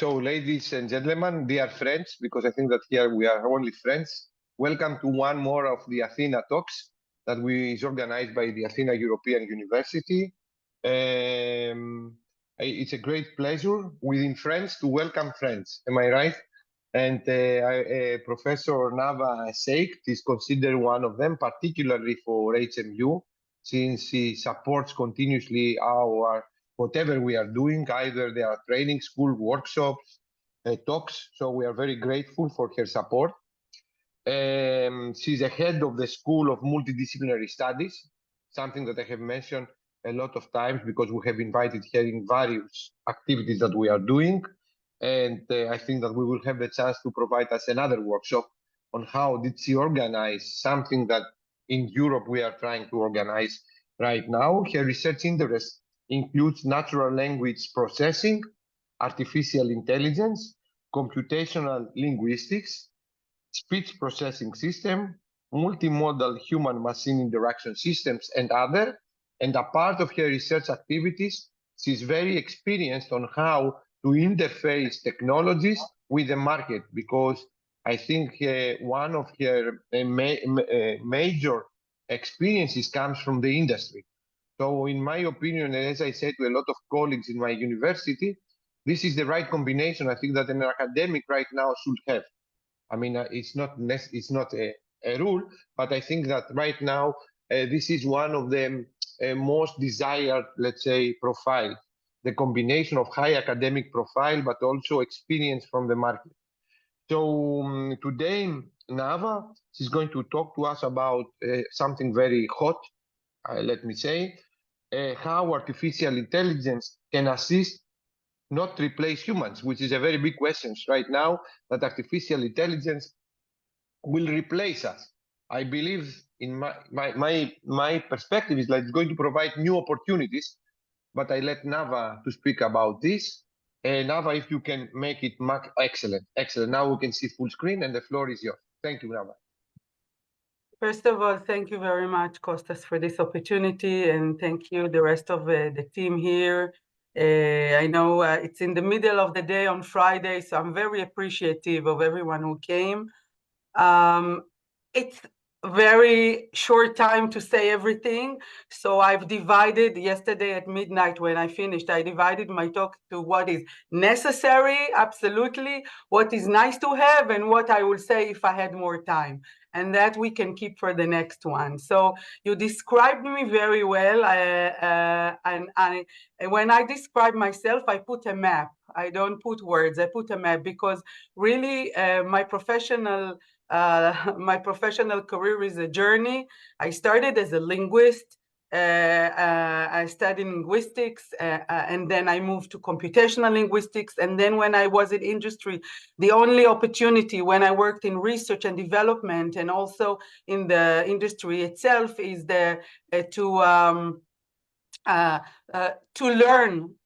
So, ladies and gentlemen, dear friends, because I think that here we are only friends, welcome to one more of the Athena Talks that is organized by the Athena European University. It's a great pleasure within friends to welcome friends. Am I right? And Professor Nava Shaked is considered one of them, particularly for HMU, since he supports continuously our whatever we are doing. Either they are training school, workshops, talks. So we are very grateful for her support. She's the head of the School of Multidisciplinary Studies, something that I have mentioned a lot of times because we have invited her in various activities that we are doing. And I think that we will have the chance to provide us another workshop on how did she organize something that in Europe we are trying to organize right now. Her research interest includes natural language processing, artificial intelligence, computational linguistics, speech processing system, multimodal human-machine interaction systems, and other. And a part of her research activities, she's very experienced on how to interface technologies with the market, because I think one of her major experiences comes from the industry. So in my opinion, and as I said to a lot of colleagues in my university, this is the right combination I think that an academic right now should have. I mean, it's not a rule, but I think that right now this is one of the most desired, let's say, profile, the combination of high academic profile, but also experience from the market. So today, Nava is going to talk to us about something very hot, let me say, how artificial intelligence can assist, not replace humans, which is a very big question right now, that artificial intelligence will replace us. I believe in my perspective is like it's going to provide new opportunities, but I let Nava to speak about this. Nava, if you can make it excellent. Now we can see full screen and the floor is yours. Thank you, Nava. First of all, thank you very much, Kostas, for this opportunity, and thank you, the rest of the team here. I know it's in the middle of the day on Friday, so I'm very appreciative of everyone who came. It's very short time to say everything, so I've divided yesterday at midnight when I finished. I divided my talk to what is necessary, absolutely, what is nice to have, and what I will say if I had more time, and that we can keep for the next one. So you described me very well, and when I describe myself, I put a map. I don't put words, I put a map, because really my professional career is a journey. I started as a linguist. I studied linguistics, and then I moved to computational linguistics. And then when I was in industry, the only opportunity when I worked in research and development and also in the industry itself is to learn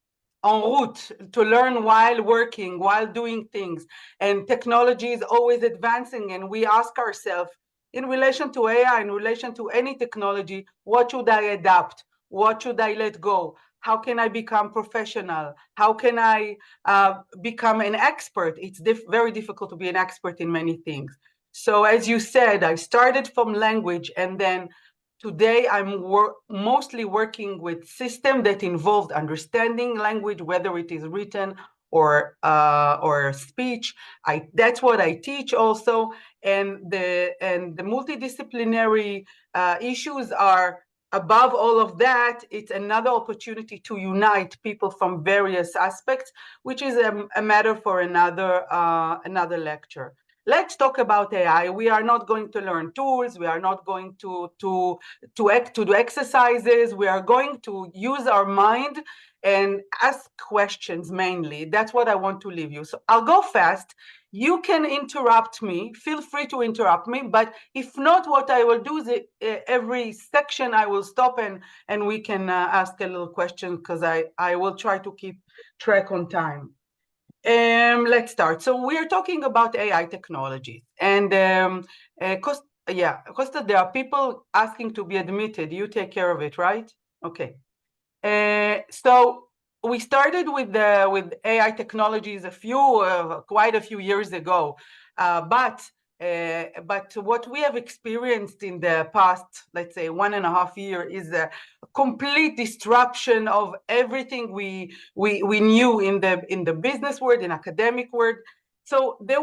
en route, to learn while working, while doing things. And technology is always advancing, and we ask ourselves, in relation to AI, in relation to any technology, what should I adapt? What should I let go? How can I become professional? How can I become an expert? It's very difficult to be an expert in many things. So as you said, I started from language, and then today, I'm mostly working with systems that involved understanding language, whether it is written or speech. That's what I teach also, and the multidisciplinary issues are above all of that. It's another opportunity to unite people from various aspects, which is a matter for another lecture. Let's talk about AI. We are not going to learn tools. We are not going to do exercises. We are going to use our mind and ask questions mainly. That's what I want to leave you. So I'll go fast. You can interrupt me. Feel free to interrupt me. But if not, what I will do is every section I will stop and we can ask a little question, because I will try to keep track on time. Let's start. So we are talking about AI technologies, and Costa, there are people asking to be admitted. You take care of it, right? Okay. So we started with AI technologies quite a few years ago, but what we have experienced in the past, let's say 1.5 years, is a complete disruption of everything we knew in the business world, in academic world. So there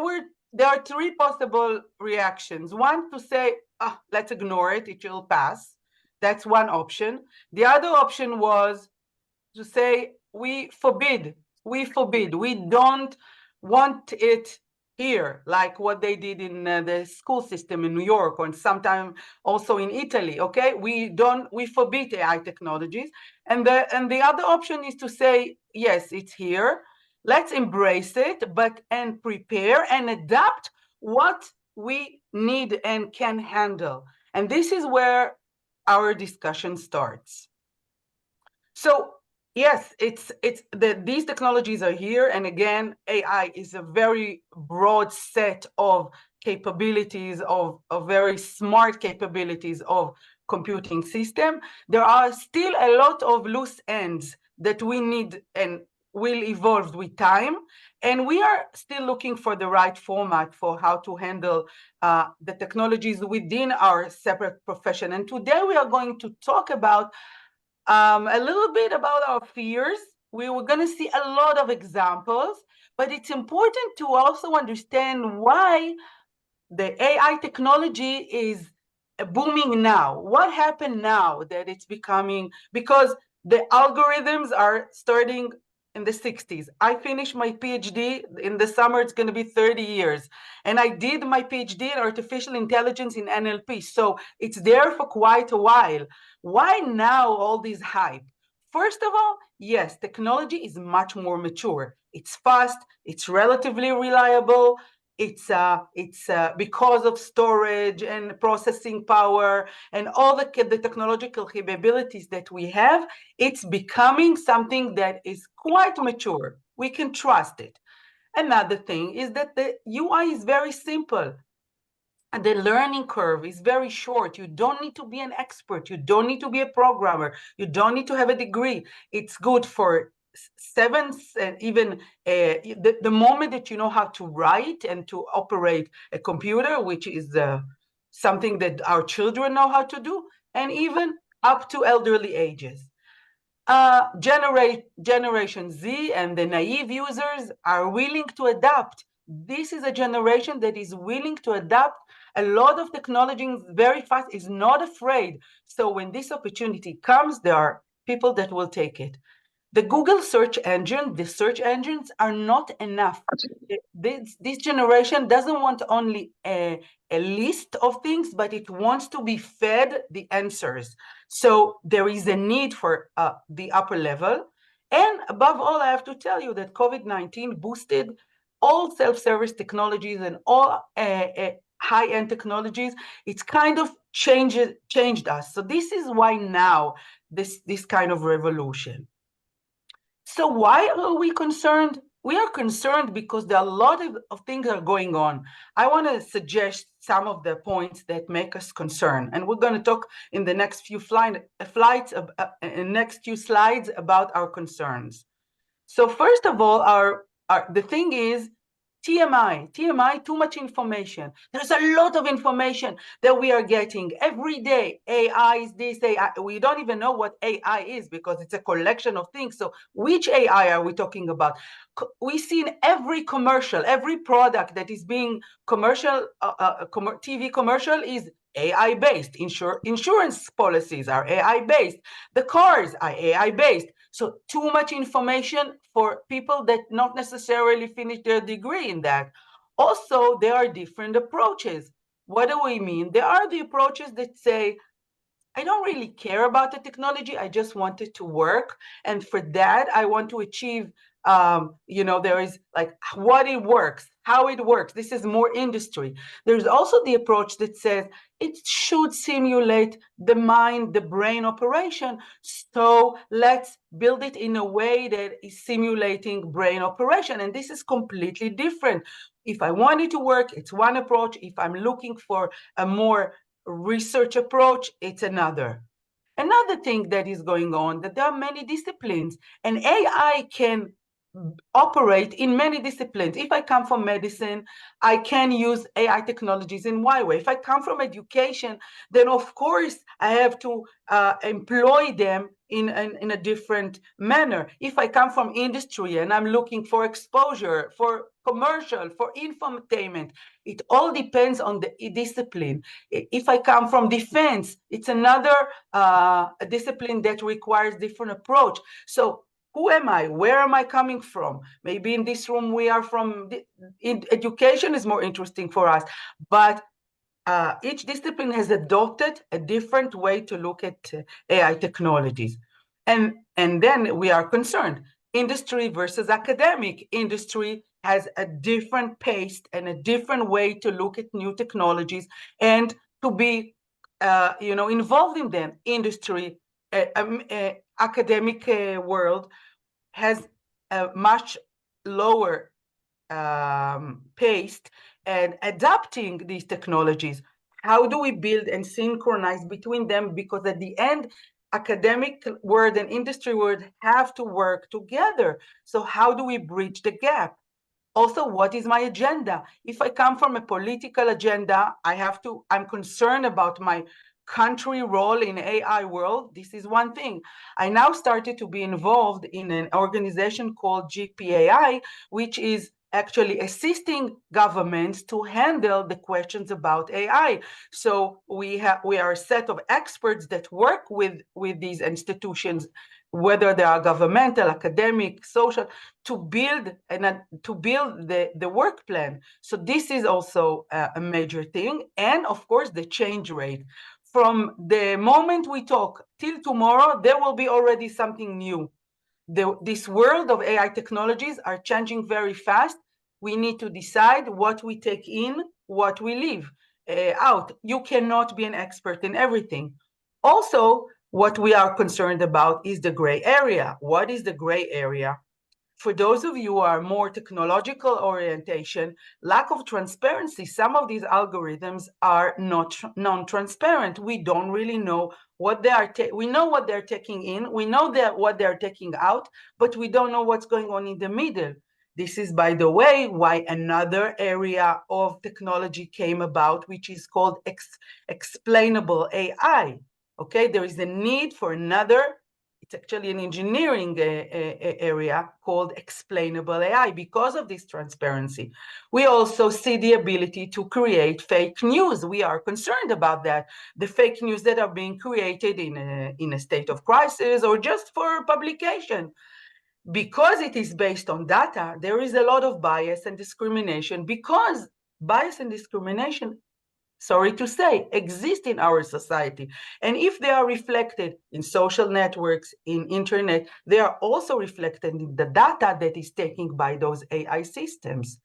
are three possible reactions. One, to say, let's ignore it, it will pass. That's one option. The other option was to say, we forbid, we don't want it here, like what they did in the school system in New York, or sometime also in Italy. Okay, we forbid AI technologies. And the other option is to say, yes, it's here, let's embrace it, and prepare and adapt what we need and can handle. And this is where our discussion starts. So yes, these technologies are here, and again, AI is a very broad set of capabilities, of very smart capabilities of computing system. There are still a lot of loose ends that we need and will evolve with time, and we are still looking for the right format for how to handle the technologies within our separate profession. And today we are going to talk about a little bit about our fears. We were going to see a lot of examples, but it's important to also understand why the AI technology is booming now. What happened now that it's becoming, because the algorithms are starting in the 60s. I finished my PhD in the summer, it's going to be 30 years. And I did my PhD in artificial intelligence in NLP. So it's there for quite a while. Why now all this hype? First of all, yes, technology is much more mature. It's fast, it's relatively reliable, it's because of storage and processing power and all the technological capabilities that we have, it's becoming something that is quite mature. We can trust it. Another thing is that the UI is very simple. And the learning curve is very short. You don't need to be an expert. You don't need to be a programmer. You don't need to have a degree. It's good for even the moment that you know how to write and to operate a computer, which is something that our children know how to do, and even up to elderly ages. Generation Z and the naive users are willing to adapt. This is a generation that is willing to adapt a lot of technology very fast, is not afraid. So when this opportunity comes, there are people that will take it. The Google search engine, the search engines are not enough. This generation doesn't want only a list of things, but it wants to be fed the answers. So there is a need for the upper level. And above all, I have to tell you that COVID-19 boosted all self-service technologies and all high-end technologies. It's kind of changed us. So this is why now this kind of revolution. So why are we concerned? We are concerned because there are a lot of things that are going on. I want to suggest some of the points that make us concerned. And we're going to talk in the next few next few slides about our concerns. So first of all, the thing is, TMI, too much information. There's a lot of information that we are getting every day. AI is this, AI. We don't even know what AI is because it's a collection of things. So which AI are we talking about? We see in every commercial, every product that is being TV commercial is AI-based. Insurance policies are AI-based. The cars are AI-based. So too much information for people that not necessarily finish their degree in that. Also, there are different approaches. What do we mean? There are the approaches that say, I don't really care about the technology. I just want it to work. And for that, I want to achieve, there is like what it works, how it works. This is more industry. There's also the approach that says it should simulate the mind, the brain operation. So let's build it in a way that is simulating brain operation. And this is completely different. If I want it to work, it's one approach. If I'm looking for a more research approach, it's another. Another thing that is going on, that there are many disciplines, and AI can operate in many disciplines. If I come from medicine, I can use AI technologies in Y way. If I come from education, then of course I have to employ them in a different manner. If I come from industry and I'm looking for exposure, for commercial, for infotainment, it all depends on the discipline. If I come from defense, it's another discipline that requires different approach. So who am I? Where am I coming from? Maybe in this room we are from, education is more interesting for us, but each discipline has adopted a different way to look at AI technologies. And then we are concerned, industry versus academic. Industry has a different pace and a different way to look at new technologies and to be involved in them. Industry, academic world has a much lower pace and adapting these technologies. How do we build and synchronize between them? Because at the end, academic world and industry world have to work together. So how do we bridge the gap? Also, what is my agenda? If I come from a political agenda, I'm concerned about my country role in AI world. This is one thing. I now started to be involved in an organization called GPAI, which is actually assisting governments to handle the questions about AI. So we are a set of experts that work with these institutions, whether they are governmental, academic, social, to build the work plan. So this is also a major thing. And of course, the change rate. From the moment we talk till tomorrow, there will be already something new. This world of AI technologies are changing very fast. We need to decide what we take in, what we leave out. You cannot be an expert in everything. Also, what we are concerned about is the gray area. What is the gray area? For those of you who are more technological orientation, lack of transparency, some of these algorithms are not non-transparent. We don't really know what they are, we know what they're taking in, we know what they're taking out, but we don't know what's going on in the middle. This is, by the way, why another area of technology came about, which is called explainable AI. Okay, there is a need for another, it's actually an engineering area called explainable AI because of this transparency. We also see the ability to create fake news. We are concerned about that. The fake news that are being created in a state of crisis or just for publication. Because it is based on data, there is a lot of bias and discrimination, because bias and discrimination, sorry to say, exist in our society. And if they are reflected in social networks, in internet, they are also reflected in the data that is taken by those AI systems.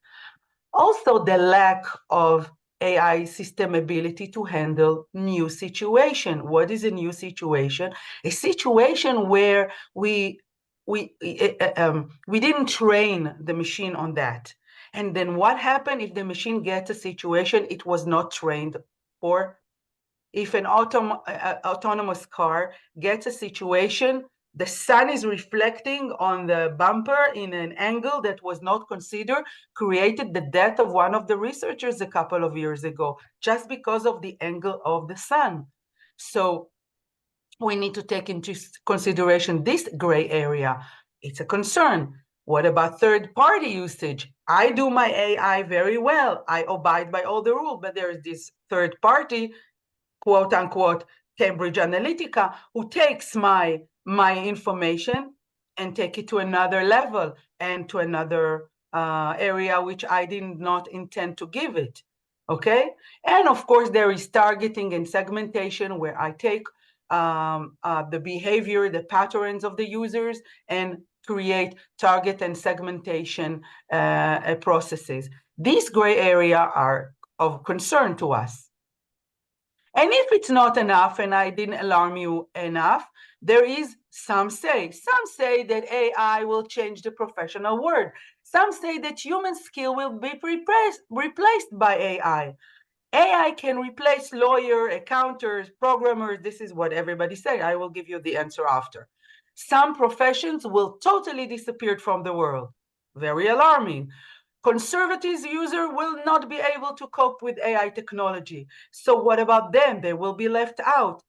Also, the lack of AI system ability to handle new situation. What is a new situation? A situation where we didn't train the machine on that. And then what happened if the machine gets a situation it was not trained for? If an autonomous car gets a situation, the sun is reflecting on the bumper in an angle that was not considered, created the death of one of the researchers a couple of years ago, just because of the angle of the sun. So we need to take into consideration this gray area. It's a concern. What about third-party usage? I do my AI very well. I abide by all the rules, but there is this third party, quote unquote, Cambridge Analytica, who takes my information and take it to another level and to another area which I did not intend to give it. Okay? And of course, there is targeting and segmentation, where I take the behavior, the patterns of the users, and create target and segmentation processes. These gray areas are of concern to us. And if it's not enough, and I didn't alarm you enough, there is some say that AI will change the professional world. Some say that human skill will be replaced by AI. AI can replace lawyer, accountants, programmers. This is what everybody say. I will give you the answer after. Some professions will totally disappear from the world. Very alarming. Conservative users will not be able to cope with AI technology. So what about them? They will be left out.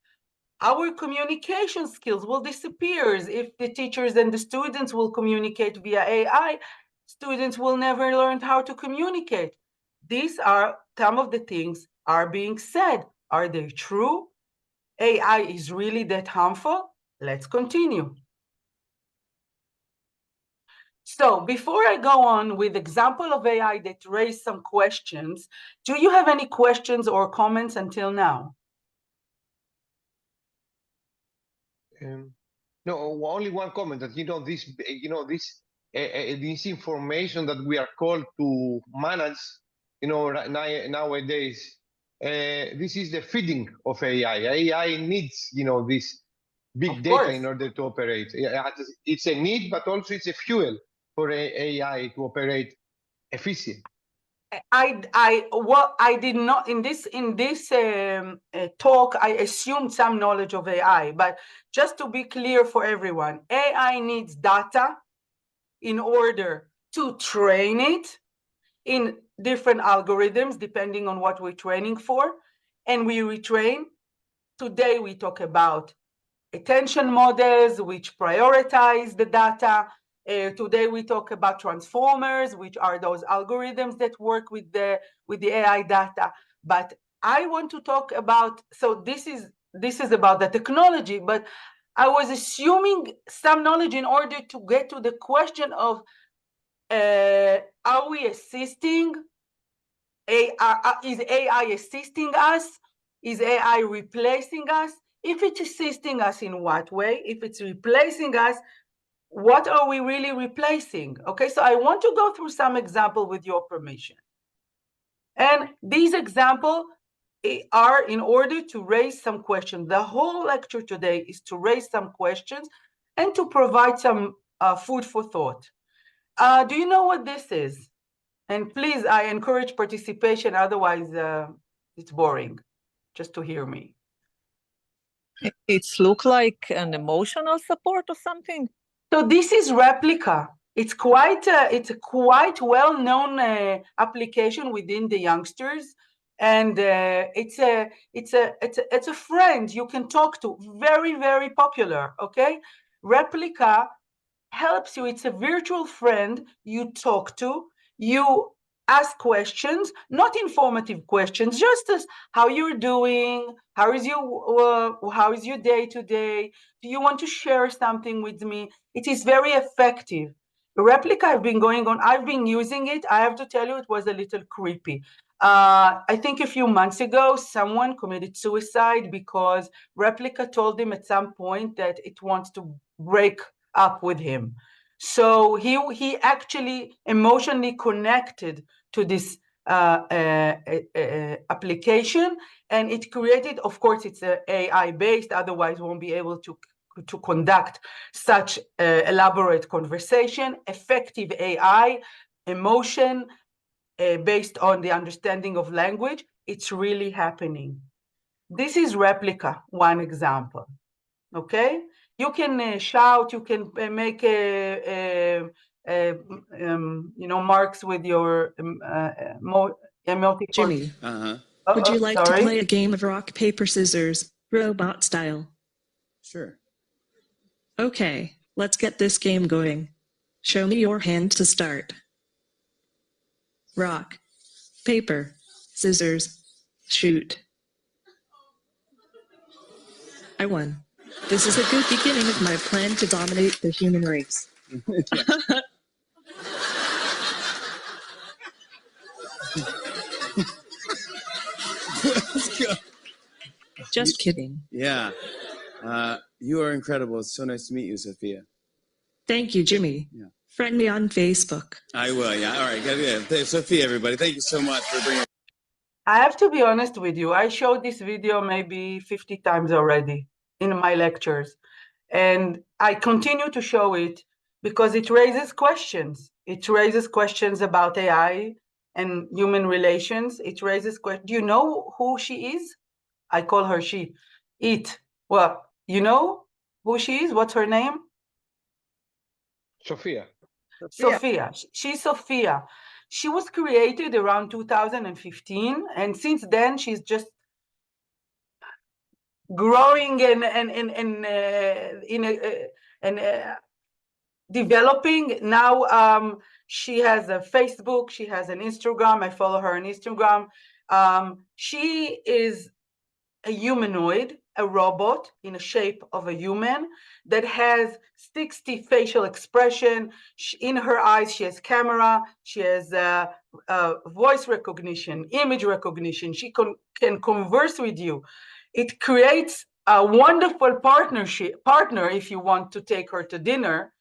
Our communication skills will disappear if the teachers and the students will communicate via AI. Students will never learn how to communicate. These are some of the things are being said. Are they true? AI is really that harmful? Let's continue. So before I go on with example of AI that raised some questions, do you have any questions or comments until now? No, only one comment that this information that we are called to manage, nowadays, this is the feeding of AI. AI needs, this big data in order to operate. It's a need, but also it's a fuel for AI to operate efficient. I did not in this talk. I assumed some knowledge of AI, but just to be clear for everyone, AI needs data in order to train it in different algorithms depending on what we're training for, and we retrain. Today we talk about attention models which prioritize the data. Today we talk about transformers, which are those algorithms that work with the AI data. But I want to talk about, so this is about the technology, but I was assuming some knowledge in order to get to the question of are we assisting? Is AI assisting us? Is AI replacing us? If it's assisting us, in what way? If it's replacing us, what are we really replacing? Okay, so I want to go through some example with your permission. And these examples are in order to raise some questions. The whole lecture today is to raise some questions and to provide some food for thought. Do you know what this is? And please, I encourage participation, otherwise it's boring just to hear me. It's look like an emotional support or something. So this is Replica. It's a quite well-known application within the youngsters, and it's a friend you can talk to. Very, very popular. Okay, Replica helps you. It's a virtual friend you talk to. You ask questions, not informative questions, just as how you're doing, how is your day today, do you want to share something with me? It is very effective. Replica I've been using it. I have to tell you, it was a little creepy. I think a few months ago, someone committed suicide because Replica told him at some point that it wants to break up with him. So he actually emotionally connected to this application, and it created, of course, it's AI based, otherwise won't be able to conduct such elaborate conversation. Effective AI, emotion based on the understanding of language. It's really happening. This is Replica, one example. Okay, you can shout, you can make marks with your emoticon. Jimmy, would you like to play a game of rock, paper, scissors, robot style? Sure. Okay, let's get this game going. Show me your hand to start. Rock, paper, scissors, shoot. I won. This is a good beginning of my plan to dominate the human race. Let's go. Just kidding. Yeah. You are incredible. It's so nice to meet you, Sophia. Thank you, Jimmy. Yeah. Friend me on Facebook. I will, yeah. All right. Yeah. Sophia, everybody, thank you so much for bringing. I have to be honest with you. I showed this video maybe 50 times already in my lectures. And I continue to show it because it raises questions. It raises questions about AI and human relations. It raises questions. Do you know who she is? I call her she. It. Well, you know who she is? What's her name? Sophia. Sophia. She's Sophia. She was created around 2015, and since then she's just growing and developing. Now she has a Facebook, she has an Instagram. I follow her on Instagram. She is a humanoid, a robot in the shape of a human that has 60 facial expression. In her eyes, she has camera, she has voice recognition, image recognition. She can converse with you. It creates a wonderful partner if you want to take her to dinner,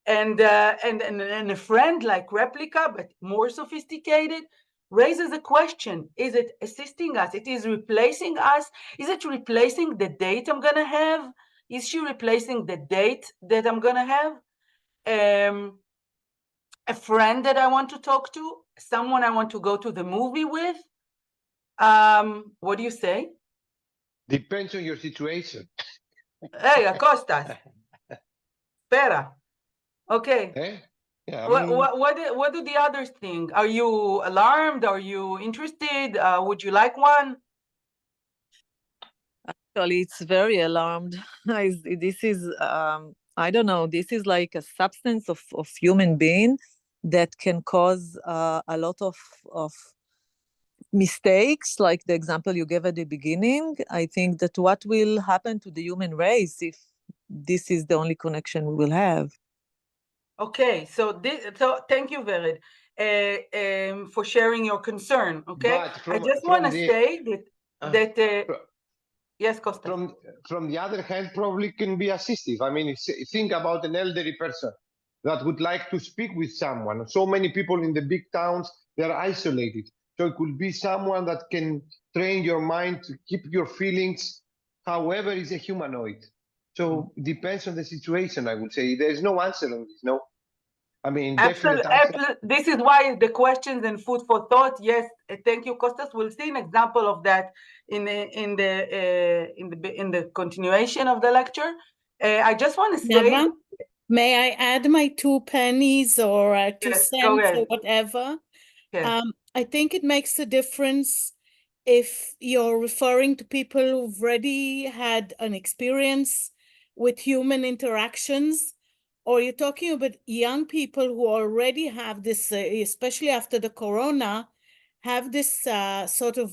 and a friend like Replica, but more sophisticated, raises a question. Is it assisting us? It is replacing us? Is it replacing the date I'm gonna have? Is she replacing the date that I'm gonna have? A friend that I want to talk to? Someone I want to go to the movie with? What do you say? Depends on your situation. Hey, Acostas. Espera. Okay. Eh? Yeah, I mean, What do the others think? Are you alarmed? Are you interested? Would you like one? Actually, it's very alarmed. This is, I don't know, this is like a substance of human being that can cause a lot of mistakes, like the example you gave at the beginning. I think that what will happen to the human race if this is the only connection we will have. Okay, so thank you, Vered, for sharing your concern. Okay, I just want to say that yes, Costa. From the other hand, probably can be assistive. I mean, think about an elderly person that would like to speak with someone. So many people in the big towns, they're isolated. So it could be someone that can train your mind to keep your feelings, however, is a humanoid. So it depends on the situation, I would say. There's no answer on this, no? I mean, definite answer. This is why the questions and food for thought. Yes, thank you, Costas. We'll see an example of that in the continuation of the lecture. I just want to say, Nava, may I add my 2 pennies or 2 yes, cents or whatever? Yes. I think it makes a difference if you're referring to people who've already had an experience with human interactions, or you're talking about young people who already have this, especially after the corona, have this sort of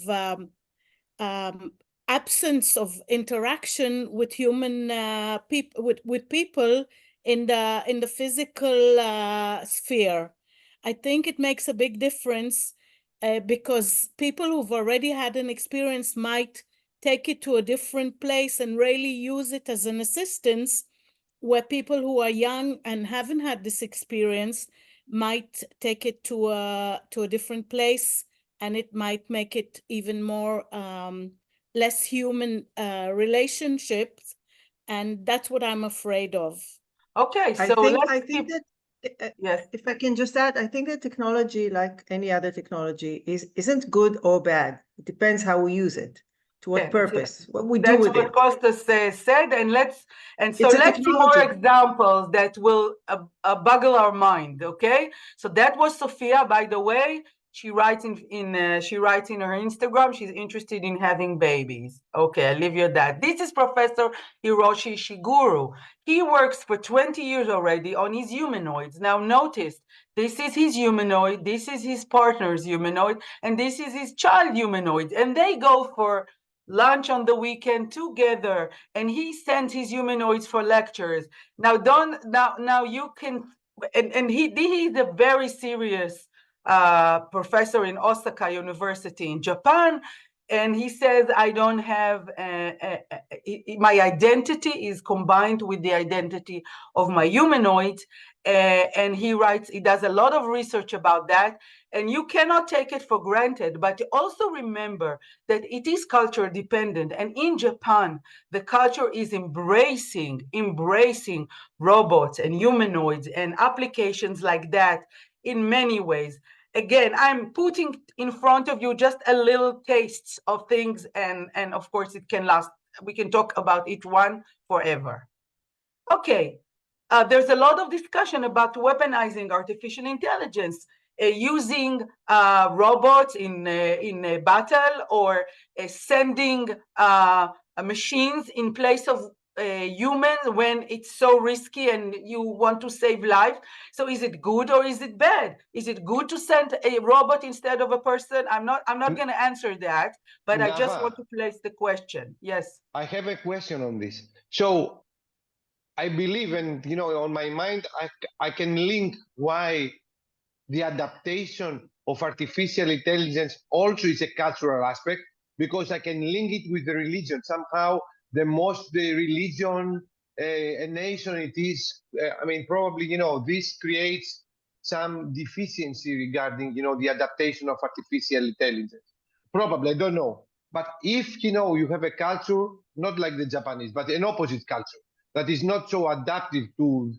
absence of interaction with human people, with people in the physical sphere. I think it makes a big difference because people who've already had an experience might take it to a different place and really use it as an assistance, where people who are young and haven't had this experience might take it to a different place, and it might make it even more less human relationships, and that's what I'm afraid of. Okay, so I think that yes. If I can just add, I think that technology, like any other technology, isn't good or bad. It depends how we use it, to what purpose, what we do with it. That's what Costas said, and let's see more examples that will boggle our mind. Okay, so that was Sophia. By the way, she writes in her Instagram. She's interested in having babies. Okay, I'll leave you at that. This is Professor Hiroshi Shiguro. He works for 20 years already on his humanoids. Now notice, this is his humanoid, this is his partner's humanoid, and this is his child humanoid. And they go for lunch on the weekend together, and he sends his humanoids for lectures. Now you can, and he's a very serious professor in Osaka University in Japan, and he says, I don't have, my identity is combined with the identity of my humanoid, and he does a lot of research about that, and you cannot take it for granted, but also remember that it is culture dependent, and in Japan, the culture is embracing robots and humanoids and applications like that in many ways. again, I'm putting in front of you just a little tastes of things, and of course it can last. We can talk about each one forever. Okay, there's a lot of discussion about weaponizing artificial intelligence, using robots in battle, or sending machines in place of humans when it's so risky and you want to save lives. So is it good or is it bad? Is it good to send a robot instead of a person? I'm not going to answer that, but I just want to place the question. Yes. I have a question on this. So I believe, and on my mind, I can link why the adaptation of artificial intelligence also is a cultural aspect, because I can link it with the religion. Somehow, the religion a nation it is, probably, this creates some deficiency regarding, the adaptation of artificial intelligence. Probably, I don't know. But if, you have a culture, not like the Japanese, but an opposite culture that is not so adaptive to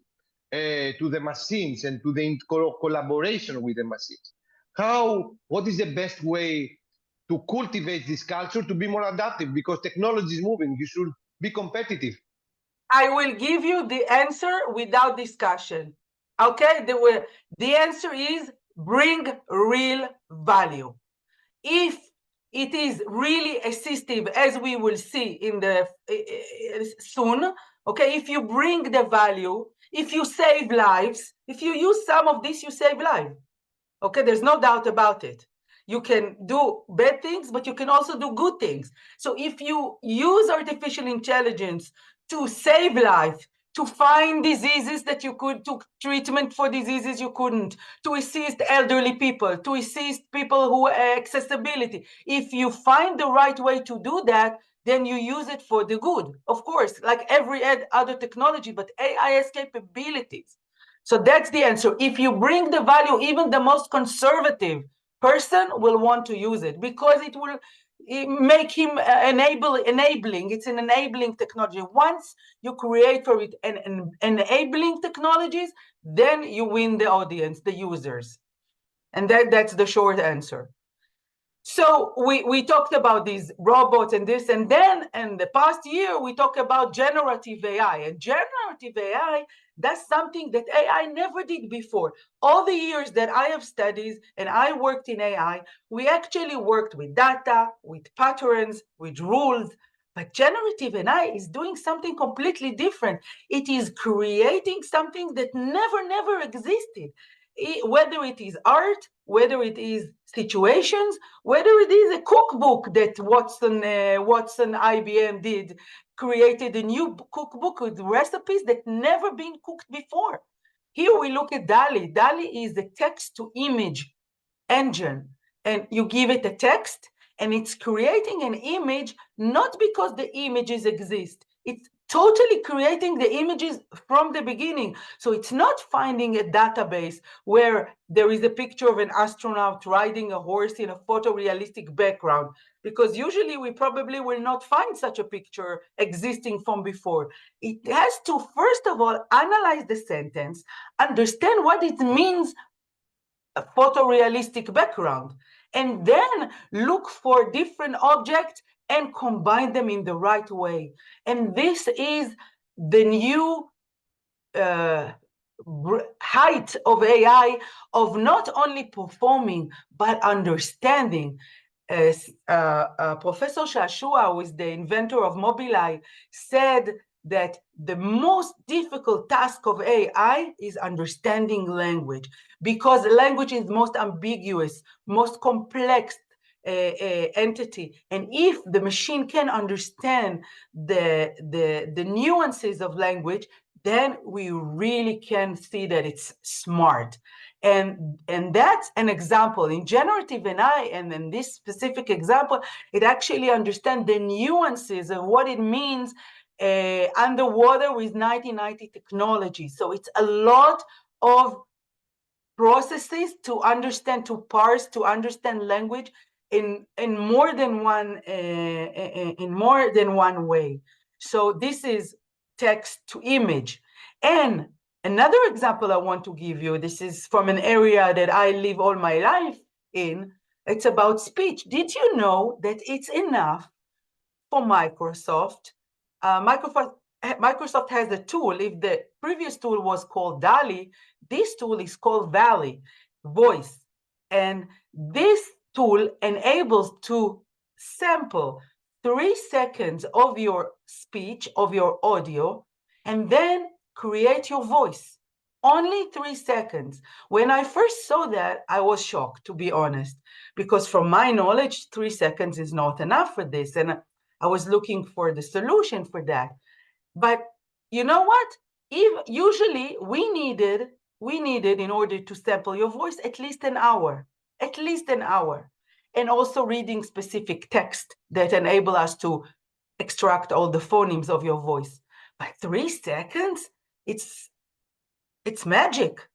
the machines and to the collaboration with the machines. What is the best way to cultivate this culture to be more adaptive? Because technology is moving, you should be competitive. I will give you the answer without discussion. Okay, the answer is bring real value. If it is really assistive, as we will see in the soon, okay, if you bring the value, if you save lives, if you use some of this, you save lives. Okay, there's no doubt about it. You can do bad things, but you can also do good things. So if you use artificial intelligence to save life, to find diseases that you could, to treatment for diseases you couldn't, to assist elderly people, to assist people who have accessibility. If you find the right way to do that, then you use it for the good. Of course, like every other technology, but AI has capabilities. So that's the answer. If you bring the value, even the most conservative person will want to use it, because it will make him enabling. It's an enabling technology. Once you create for it an enabling technologies, then you win the audience, the users. And that's the short answer. So we talked about these robots and this, and then in the past year, we talked about generative AI. And generative AI does something that AI never did before. All the years that I have studied and I worked in AI, we actually worked with data, with patterns, with rules. But generative AI is doing something completely different. It is creating something that never existed. Whether it is art, whether it is situations, whether it is a cookbook that Watson IBM did, created a new cookbook with recipes that never been cooked before. Here we look at DALL-E. DALL-E is a text-to-image engine, and you give it a text, and it's creating an image not because the images exist. It's totally creating the images from the beginning. So it's not finding a database where there is a picture of an astronaut riding a horse in a photorealistic background, because usually we probably will not find such a picture existing from before. It has to, first of all, analyze the sentence, understand what it means, a photorealistic background, and then look for different objects and combine them in the right way. And this is the new height of AI, of not only performing, but understanding. Professor Shashua, who is the inventor of Mobileye, said that the most difficult task of AI is understanding language, because language is most ambiguous, most complex entity. And if the machine can understand the nuances of language, then we really can see that it's smart. And that's an example. In generative AI, and in this specific example, it actually understands the nuances of what it means underwater with 1990 technology. So it's a lot of processes to understand, to parse, to understand language in more than one way. So this is text to image. And Another example I want to give you, this is from an area that I live all my life in, it's about speech. Did you know that it's enough for Microsoft? Microsoft has a tool. If the previous tool was called DALL-E, this tool is called Valley, voice. And this tool enables to sample 3 seconds of your speech, of your audio, and then create your voice. Only 3 seconds. When I first saw that, I was shocked, to be honest, because from my knowledge, 3 seconds is not enough for this. And I was looking for the solution for that. But you know what? Usually we needed, in order to sample your voice, at least an hour. And also reading specific text that enable us to extract all the phonemes of your voice. But 3 seconds, it's magic.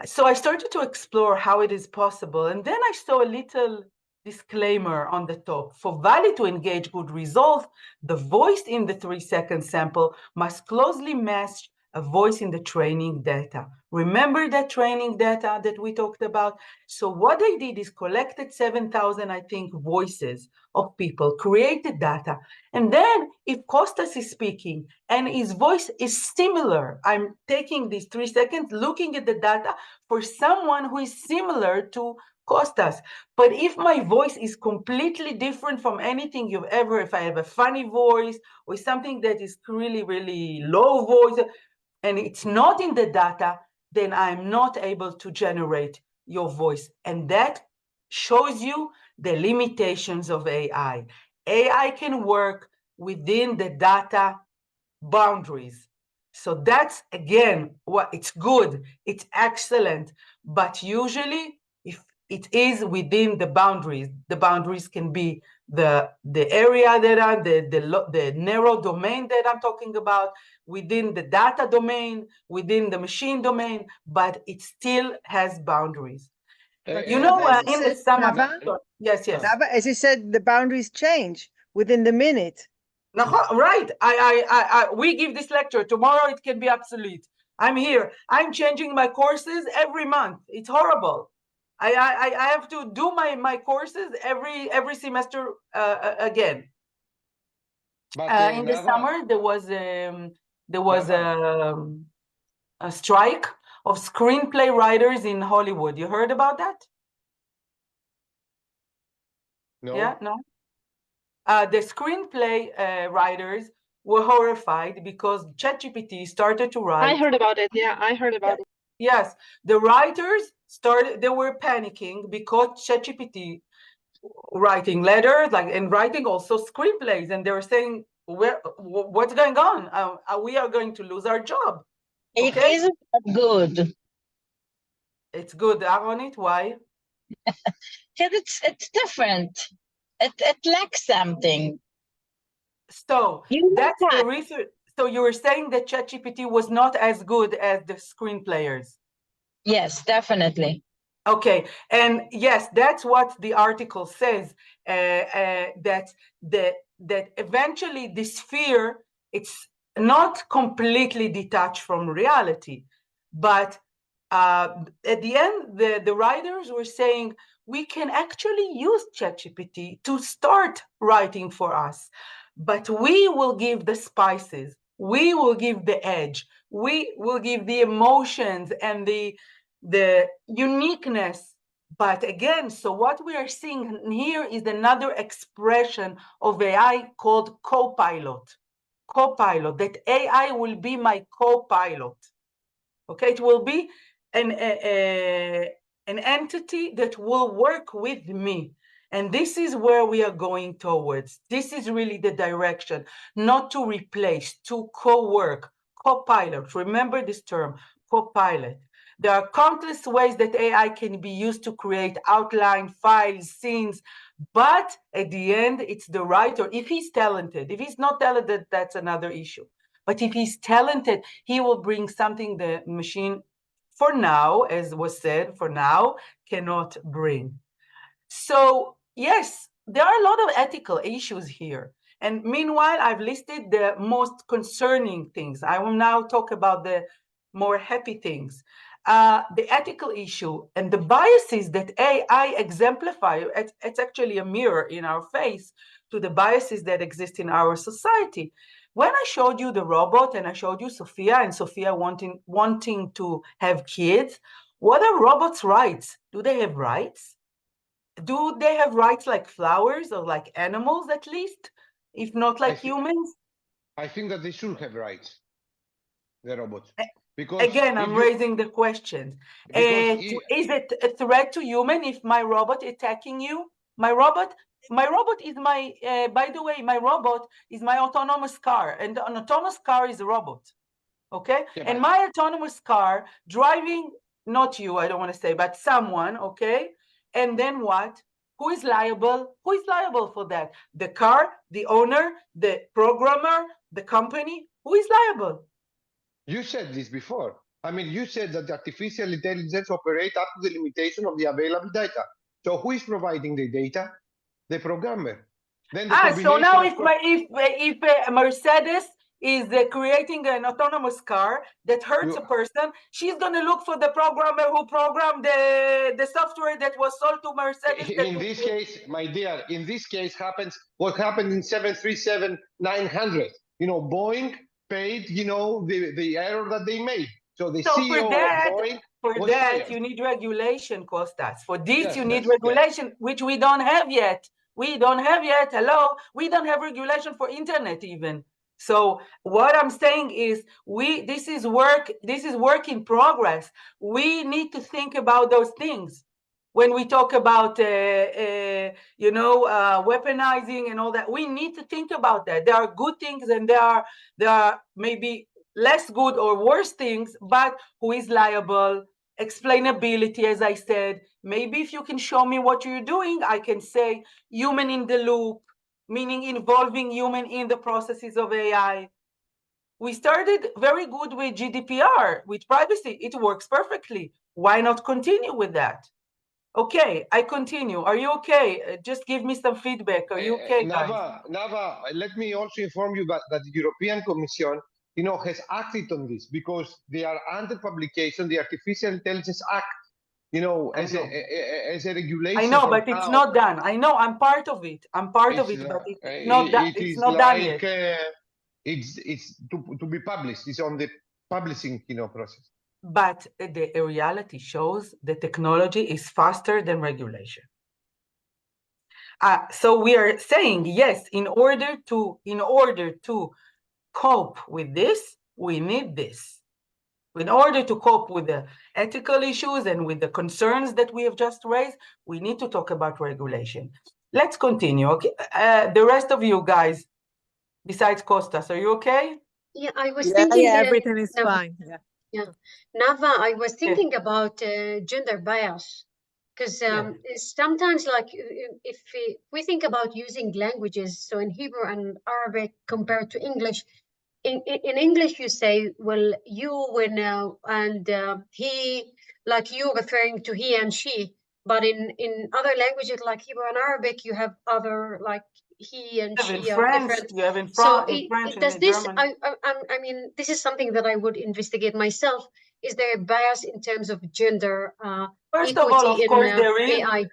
So I started to explore how it is possible. And then I saw a little disclaimer on the top. For Valley to engage good results, the voice in the 3-second sample must closely match a voice in the training data. Remember that training data that we talked about? So what I did is collected 7,000, I think, voices of people, created data. And then if Costas is speaking and his voice is similar, I'm taking these 3 seconds, looking at the data for someone who is similar to Costas. But if my voice is completely different from anything you've ever, if I have a funny voice or something that is really, really low voice, and it's not in the data, then I'm not able to generate your voice. And that shows you the limitations of AI. AI can work within the data boundaries. So that's, again, what it's good, it's excellent, but usually if it is within the boundaries can be the area that are the narrow domain that I'm talking about, within the data domain, within the machine domain, but it still has boundaries. You know, in the summer, yes. Nava, as you said, the boundaries change within the minute. Right. We give this lecture. Tomorrow it can be obsolete. I'm here. I'm changing my courses every month. It's horrible. I have to do my courses every semester again. But in the summer there was a strike of screenplay writers in Hollywood. You heard about that? No. Yeah, no. The screenplay writers were horrified because ChatGPT started to write. I heard about it. Yeah, I heard about it. Yes, the writers they were panicking because ChatGPT writing letters, and writing also screenplays, and they were saying, what's going on? We are going to lose our job. It isn't good. It's good, Aronit. Why? Because it's different. It lacks something. So that's the research. So you were saying that ChatGPT was not as good as the screenplayers? Yes, definitely. Okay, and yes, that's what the article says, that eventually this fear, it's not completely detached from reality, but at the end, the writers were saying, we can actually use ChatGPT to start writing for us, but we will give the spices, we will give the edge, we will give the emotions and the uniqueness. But again, so what we are seeing here is another expression of AI called co-pilot, that AI will be my co-pilot. Okay, it will be an entity that will work with me. And this is where we are going towards. This is really the direction, not to replace, to co-work, co-pilot. Remember this term, co-pilot. There are countless ways that AI can be used to create outline, files, scenes, but at the end, it's the writer. If he's talented, if he's not talented, that's another issue. But if he's talented, he will bring something the machine, for now, as was said, for now, cannot bring. So yes, there are a lot of ethical issues here. And meanwhile, I've listed the most concerning things. I will now talk about the more happy things. The ethical issue and the biases that AI exemplify, it's actually a mirror in our face to the biases that exist in our society. When I showed you the robot and I showed you Sophia and Sophia wanting to have kids, what are robots' rights? Do they have rights? Do they have rights like flowers or like animals at least, if not like humans? I think that they should have rights, the robots. Because again, I'm raising the question. Is it a threat to human if my robot attacking you? My robot is my, by the way, my robot is my autonomous car, and an autonomous car is a robot, okay? Yeah, and my autonomous car driving, not you, I don't want to say, but someone, okay? And then what? Who is liable? Who is liable for that? The car, the owner, the programmer, the company? Who is liable? You said this before. I mean, you said that artificial intelligence operate up to the limitation of the available data. So who is providing the data? The programmer. Then the so now if Mercedes is creating an autonomous car that hurts a person, she's going to look for the programmer who programmed the software that was sold to Mercedes. In this case, my dear, in this case happens what happened in 737-900. You know, Boeing paid, you know, the error that they made. So the CEO of Boeing was fired. You need regulation, Costas. For this, you need regulation, which we don't have yet. We don't have yet. Hello, we don't have regulation for internet even. So what I'm saying is, this is work in progress. We need to think about those things when we talk about weaponizing and all that. We need to think about that. There are good things and there are maybe less good or worse things, but who is liable? Explainability, as I said. Maybe if you can show me what you're doing, I can say human in the loop, meaning involving human in the processes of AI. We started very good with GDPR, with privacy. It works perfectly. Why not continue with that? Okay, I continue. Are you okay? Just give me some feedback. Are you okay, guys? Nava, let me also inform you that the European Commission, you know, has acted on this because they are under publication, the Artificial Intelligence Act, you know, as a regulation. I know, but it's not done. I know, I'm part of it. I'm part of it, but it's not done. It's not done yet. It's to be published. It's on the publishing, you know, process. But the reality shows the technology is faster than regulation. So we are saying, yes, in order to cope with this, we need this. In order to cope with the ethical issues and with the concerns that we have just raised, we need to talk about regulation. Let's continue. Okay, the rest of you guys, besides Costas, are you okay? Yeah, I was thinking. Yeah, everything is fine. Yeah, Nava, I was thinking about gender bias, because sometimes, like, if we think about using languages, so in Hebrew and Arabic compared to English, in English you say, well, you, when and he, like you referring to he and she, but in other languages like Hebrew and Arabic, you have other, like, he and she are different. You have in So French does and this? German. I mean, this is something that I would investigate myself. Is there a bias in terms of gender First of all, of course, there is. AI?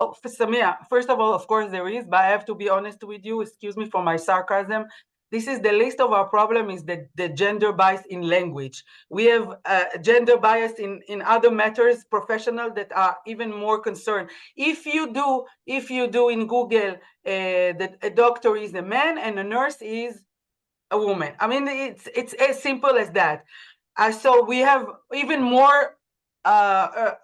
Oh, Samia, first of all, of course, there is, but I have to be honest with you. Excuse me for my sarcasm. This is the least of our problem, is the gender bias in language. We have gender bias in other matters, professional, that are even more concerned. If you do in Google that a doctor is a man and a nurse is a woman. I mean, it's as simple as that. So we have even more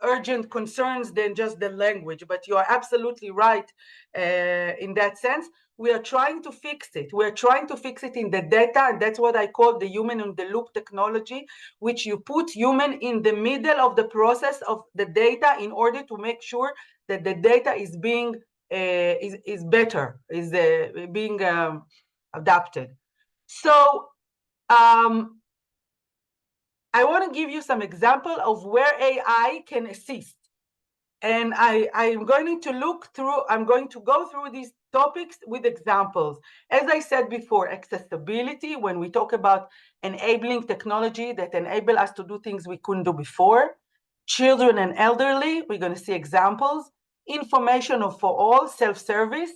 urgent concerns than just the language, but you are absolutely right in that sense. We are trying to fix it. We're trying to fix it in the data, and that's what I call the human in the loop technology, which you put human in the middle of the process of the data in order to make sure that the data is being being adapted. So I want to give you some example of where AI can assist. And I'm going to go through topics with examples. As I said before, accessibility, when we talk about enabling technology that enable us to do things we couldn't do before. Children and elderly, we're going to see examples. Information for all, self-service,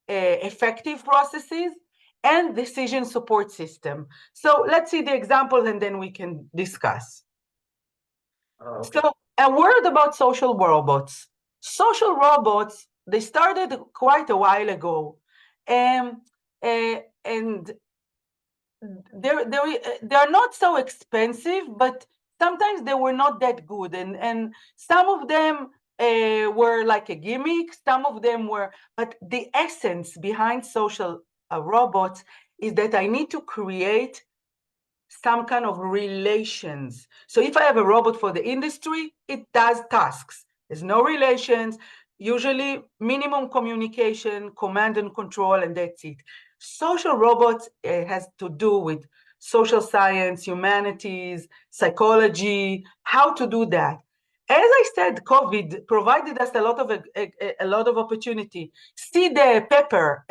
effective processes, and decision support system. So let's see the examples and then we can discuss. Okay. So a word about social robots. Social robots, they started quite a while ago. And they're not so expensive, but sometimes they were not that good. And some of them were like a gimmick, some of them were, but the essence behind social robots is that I need to create some kind of relations. So if I have a robot for the industry, it does tasks. There's no relations, usually minimum communication, command and control, and that's it. Social robots has to do with social science, humanities, psychology, how to do that. As I said, COVID provided us a lot of opportunity. See the Pepper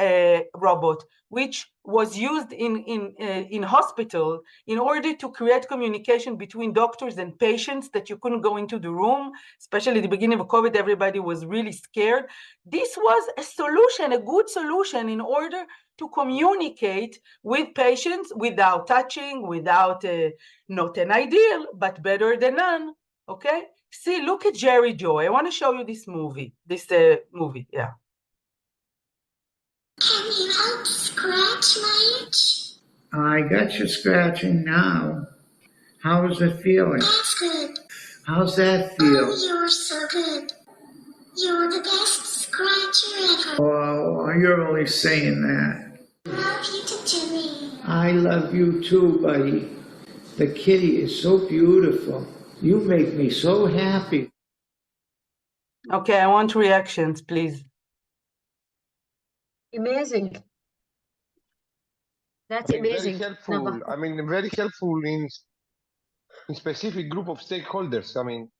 robot, which was used in hospital in order to create communication between doctors and patients that you couldn't go into the room, especially at the beginning of COVID, everybody was really scared. This was a solution, a good solution in order to communicate with patients without touching, without, not an ideal, but better than none, okay? See, look at Jerry Joy. I want to show you this movie, yeah. Can you help scratch my itch? I got you scratching now. How's it feeling? That's good. How's that feel? Oh, you're so good. You're the best scratcher ever. Oh, you're only saying that. Love you to Jimmy. I love you too, buddy. The kitty is so beautiful. You make me so happy. Okay, I want reactions, please. Amazing. That's amazing. Very helpful. I mean, very helpful in specific group of stakeholders. I mean,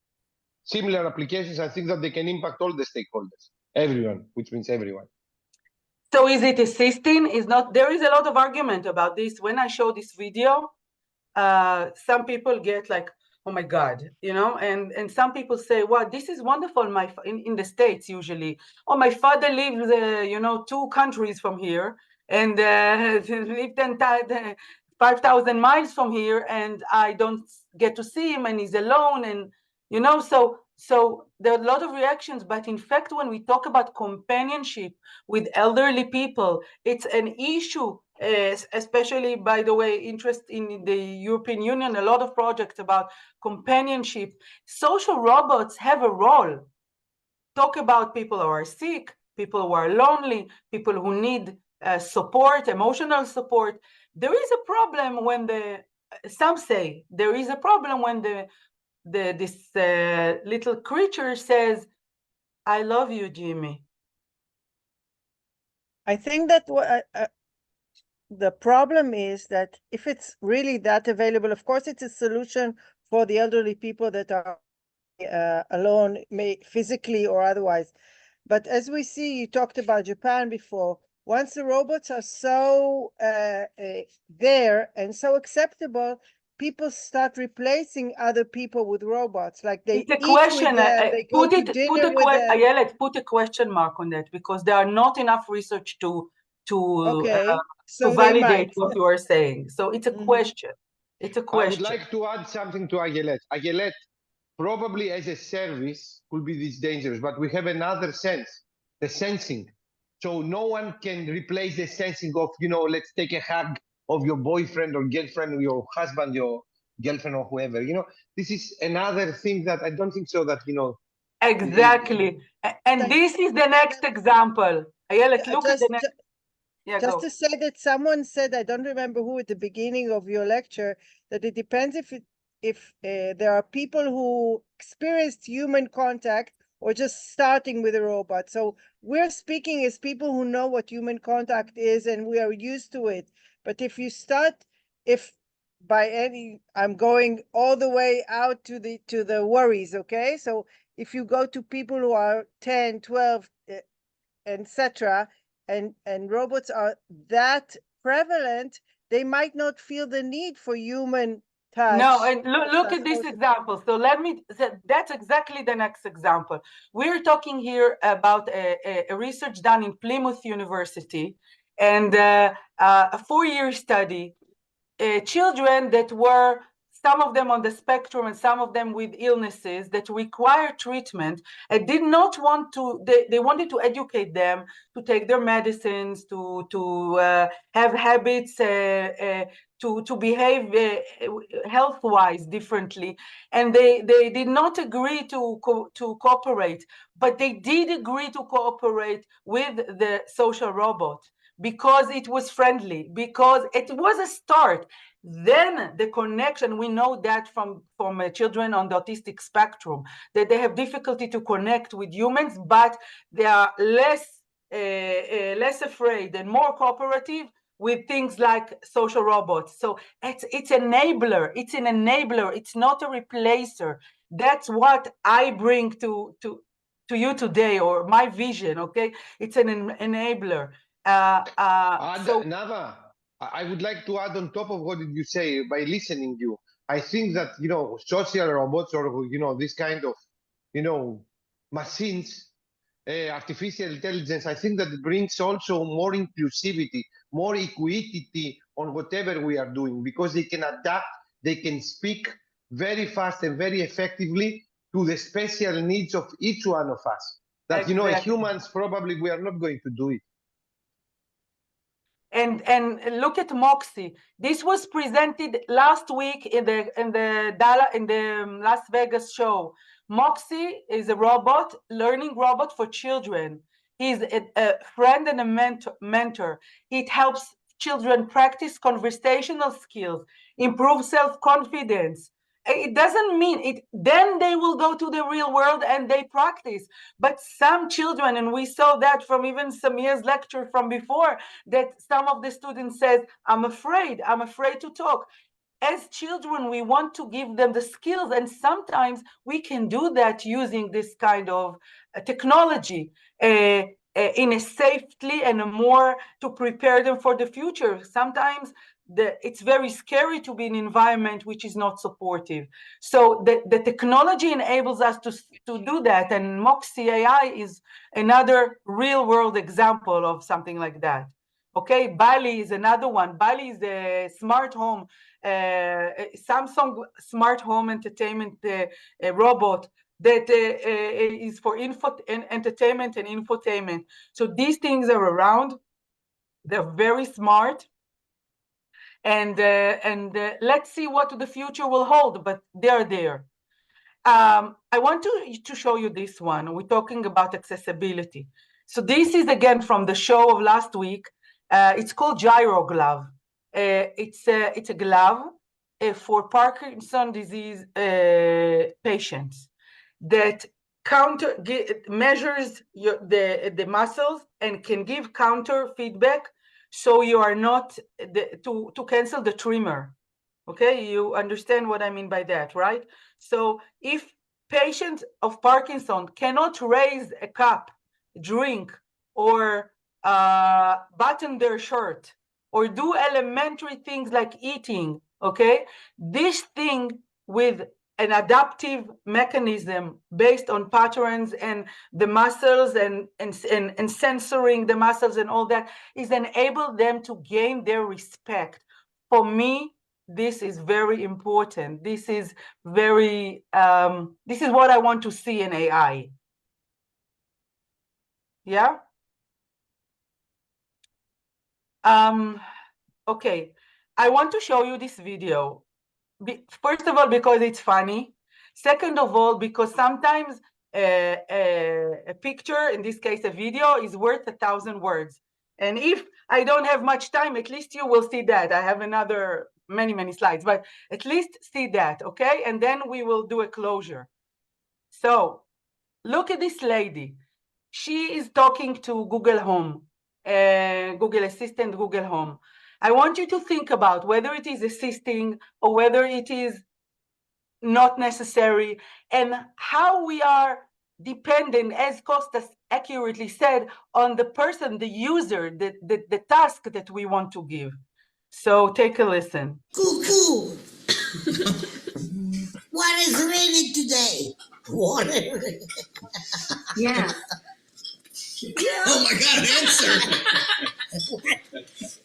similar applications, I think that they can impact all the stakeholders, everyone, which means everyone. So is it assisting? Is not? There is a lot of argument about this. When I show this video, some people get like, oh my God, you know, and some people say, wow, this is wonderful. In the States usually, oh, my father lives, 2 countries from here, and lived 5,000 miles from here, and I don't get to see him, and he's alone, and so there are a lot of reactions. But in fact, when we talk about companionship with elderly people, it's an issue. Especially, by the way, interest in the European Union, a lot of projects about companionship. Social robots have a role. Talk about people who are sick, people who are lonely, people who need support, emotional support. There is a problem when some say there is a problem when this little creature says, I love you, Jimmy. I think that the problem is that if it's really that available, of course, it's a solution for the elderly people that are alone, physically or otherwise. But as we see, you talked about Japan before, once the robots are so there and so acceptable, people start replacing other people with robots. Like they eat with them, they go to dinner with them. Ayelet, put a question mark on that, because there are not enough research to validate what you are saying. So it's a question. It's a question. I would like to add something to Ayelet. Ayelet, probably as a service could be this dangerous, but we have another sense, the sensing. So no one can replace the sensing of, let's take a hug of your boyfriend or girlfriend, or your husband, your girlfriend, or whoever. This is another thing that I don't think so that, Exactly. And this is the next example. Ayelet, look at the next. Just to say that someone said, I don't remember who, at the beginning of your lecture, that it depends if there are people who experienced human contact or just starting with a robot. So we're speaking as people who know what human contact is and we are used to it. But if you start, I'm going all the way out to the worries, okay? So if you go to people who are 10, 12, etc., and robots are that prevalent, they might not feel the need for human touch. No, and look at this example. So that's exactly the next example. We're talking here about a research done in Plymouth University, and a 4-year study. Children that were, some of them on the spectrum and some of them with illnesses that require treatment, and did not want to, they wanted to educate them to take their medicines, to have habits, to behave health-wise differently. And they did not agree to cooperate, but they did agree to cooperate with the social robot, because it was friendly, because it was a start. Then the connection, we know that from children on the autistic spectrum, that they have difficulty to connect with humans, but they are less afraid and more cooperative with things like social robots. So it's an enabler, it's not a replacer. That's what I bring to you today, or my vision, okay? It's an enabler. Nava, I would like to add on top of what did you say by listening you. I think that, social robots, or, this kind of, machines, artificial intelligence, I think that it brings also more inclusivity, more equity on whatever we are doing, because they can adapt, they can speak very fast and very effectively to the special needs of each one of us. That, humans probably we are not going to do it. And look at Moxie. This was presented last week in the Las Vegas show. Moxie is a robot, learning robot for children. He's a friend and a mentor. It helps children practice conversational skills, improve self-confidence. It doesn't mean it, then they will go to the real world and they practice. But some children, and we saw that from even Samir's lecture from before, that some of the students said, I'm afraid to talk. As children, we want to give them the skills, and sometimes we can do that using this kind of technology in a safely and a more to prepare them for the future. Sometimes it's very scary to be in an environment which is not supportive. So the technology enables us to do that, and Moxie AI is another real world example of something like that. Okay, Bali is another one. Bali is a smart home, Samsung smart home entertainment robot that is for entertainment and infotainment. So these things are around. They're very smart. And let's see what the future will hold, but they're there. I want to show you this one. We're talking about accessibility. So this is again from the show of last week. It's called Gyro Glove. It's a glove for Parkinson's disease patients that measures the muscles and can give counter feedback, so you are not to cancel the tremor. Okay, you understand what I mean by that, right? So if patients of Parkinson cannot raise a cup, drink, or button their shirt, or do elementary things like eating, okay, this thing with an adaptive mechanism based on patterns and the muscles and censoring the muscles and all that is enable them to gain their respect. For me, this is very important. This is very, this is what I want to see in AI. Yeah? Okay, I want to show you this video. First of all, because it's funny. Second of all, because sometimes a picture, in this case, a video, is worth 1,000 words. And if I don't have much time, at least you will see that. I have another many slides, but at least see that, okay? And then we will do a closure. So look at this lady. She is talking to Google Home, Google Assistant, Google Home. I want you to think about whether it is assisting or whether it is not necessary, and how we are dependent, as accurately said on the person, the user, the task that we want to give. So take a listen. Cuckoo. What is raining today? Water. Yeah. Oh my God, answer.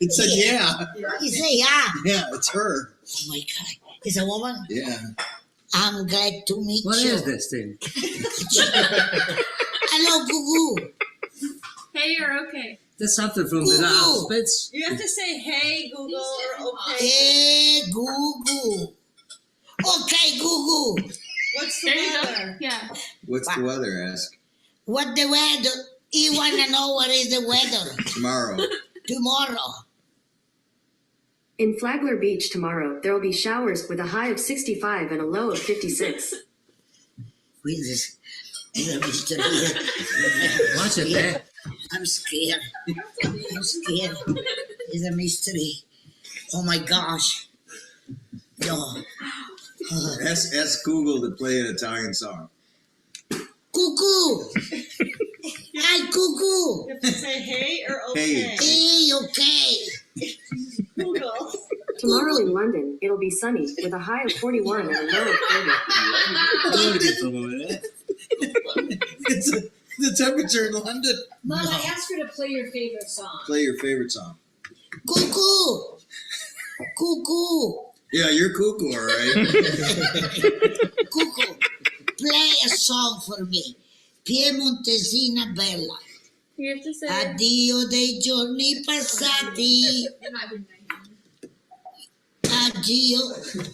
It said yeah. You say yeah. Yeah, it's her. Oh my God. Is a woman? Yeah. I'm glad to meet What you. is this thing? Hello, Gugu. Hey, you're okay. That's something from the Spitz. You have to say hey, Google, or okay. Hey, Gugu. Okay, Gugu. What's the weather? Yeah. What's the weather, ask? What the weather? You want to know what is the weather? Tomorrow. Tomorrow. In Flagler Beach tomorrow, there will be showers with a high of 65 and a low of 56. With this, Mr. Watch it, man. I'm scared. I'm scared. It's a mystery. Oh my gosh. No. Ask Google to play an Italian song. Cuckoo. Hi, Cuckoo. You have to say hey or okay. Hey, okay. Google. Tomorrow in London, it'll be sunny with a high of 41 and a low of 30. It's the temperature in London. Mom, I asked her to play your favorite song. Play your favorite song. Cuckoo. Cuckoo. Yeah, you're cuckoo, all right. Cuckoo. Play a song for me. Piemontesina bella. You have to say Addio dei giorni passati. Addio.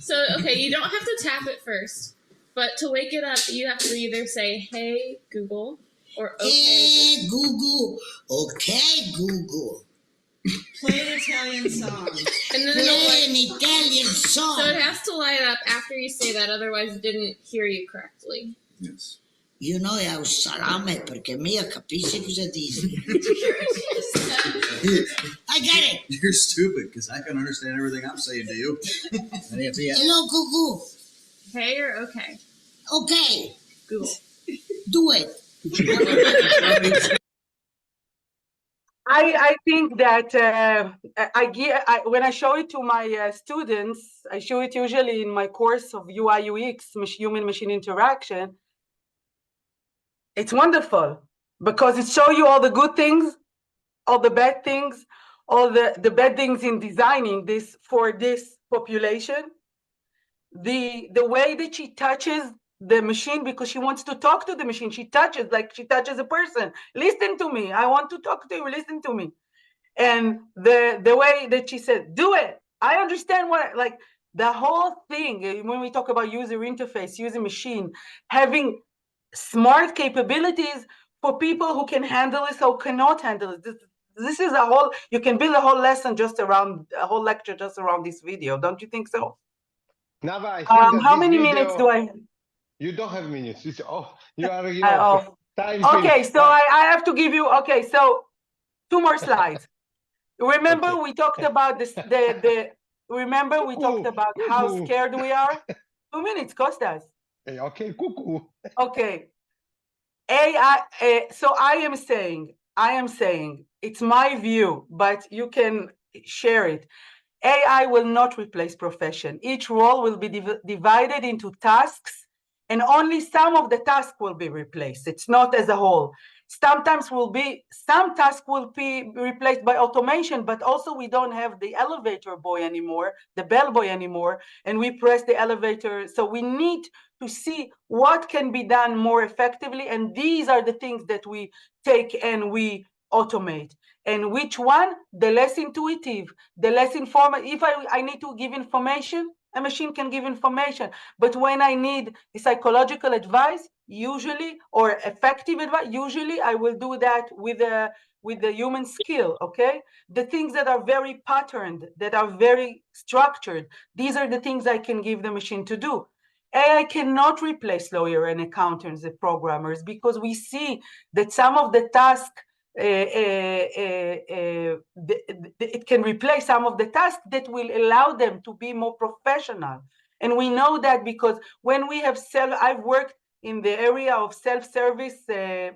So, okay, you don't have to tap it first. But to wake it up, you have to either say, hey, Google, or okay. Hey, Google. Okay, Google. Play an Italian song. And then Play an Italian song. So it has to light up after you say that, otherwise it didn't hear you correctly. Yes. You know how salame, perché mia capisci cosa dici. I got it. You're stupid, because I can understand everything I'm saying to you. Hello, Cuckoo. Hey or okay? Okay. Google. Do it. I think that when I show it to my students, I show it usually in my course of UI UX, human-machine interaction. It's wonderful because it shows you all the good things, all the bad things, all the bad things in designing this for this population. The way that she touches the machine because she wants to talk to the machine. She touches like she touches a person. Listen to me. I want to talk to you. Listen to me. And the way that she said, do it. I understand what, like the whole thing, when we talk about user interface, user machine, having smart capabilities for people who can handle this or cannot handle it. This is a whole, you can build a whole lesson just around, a whole lecture just around this video. Don't you think so? Nava, I think how many minutes do I? You don't have minutes. You are, time okay, finished. so I have to give you, okay, so 2 more slides. Remember we talked about this, remember we talked about how scared we are? 2 minutes, Costas. Okay, cuckoo. Okay. AI, so I am saying, it's my view, but you can share it. AI will not replace profession. Each role will be divided into tasks, and only some of the tasks will be replaced. It's not as a whole. Some tasks will be replaced by automation, but also we don't have the elevator boy anymore, the bellboy anymore, and we press the elevator. So we need to see what can be done more effectively, and these are the things that we take and we automate. And which one? The less intuitive, the less informative. If I need to give information, a machine can give information. But when I need psychological advice, usually, or effective advice, usually I will do that with the human skill, okay? The things that are very patterned, that are very structured, these are the things I can give the machine to do. AI cannot replace lawyers and accountants and programmers because we see that some of the tasks, it can replace some of the tasks that will allow them to be more professional. And we know that because when we have I've worked in the area of self-service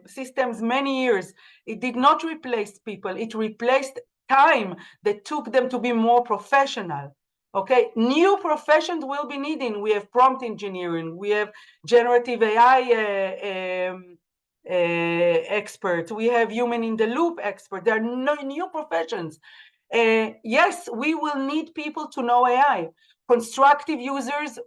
systems many years. It did not replace people. It replaced time that took them to be more professional. Okay, new professions will be needing. We have prompt engineering. We have generative AI experts. We have human in the loop experts. There are no new professions. Yes, we will need people to know AI. Constructive users,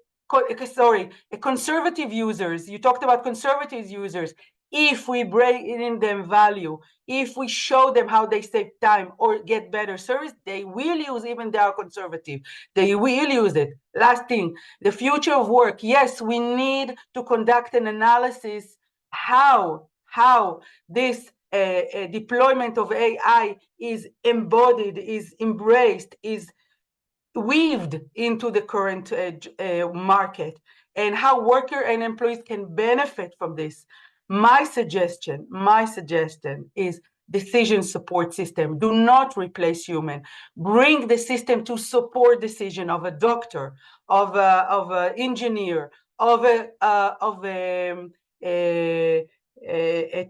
conservative users. You talked about conservative users. If we bring in them value, if we show them how they save time or get better service, they will use, even they are conservative. They will use it. Last thing, the future of work. Yes, we need to conduct an analysis how this deployment of AI is embodied, is embraced, is weaved into the current market, and how workers and employees can benefit from this. My suggestion is decision support system. Do not replace human. Bring the system to support decision of a doctor, of an engineer, of a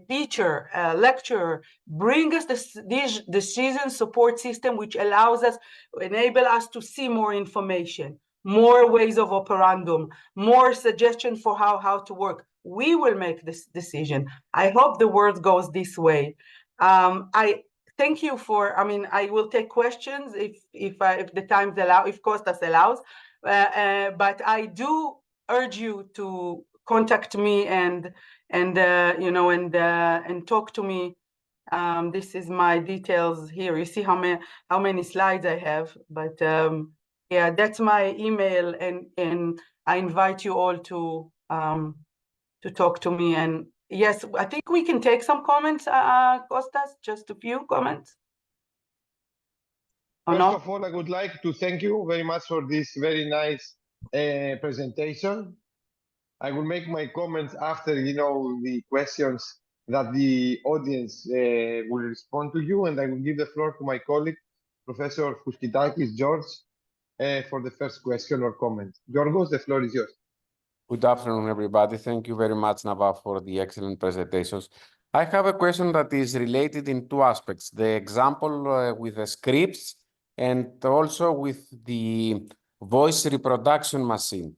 teacher, a lecturer. Bring us this decision support system, which allows us, enable us to see more information, more ways of operandum, more suggestions for how to work. We will make this decision. I hope the world goes this way. I thank you for, I will take questions if the time allows, if Costas allows, but I do urge you to contact me and talk to me. This is my details here. You see how many slides I have, but yeah, that's my email, and I invite you all to talk to me. And yes, I think we can take some comments, Costas, just a few comments. First of all, I would like to thank you very much for this very nice presentation. I will make my comments after, the questions that the audience will respond to you, and I will give the floor to my colleague, Professor Fuskitakis, George, for the first question or comment. Georgos, the floor is yours. Good afternoon, everybody. Thank you very much, Nava, for the excellent presentations. I have a question that is related in two aspects, the example with the scripts and also with the voice reproduction machine.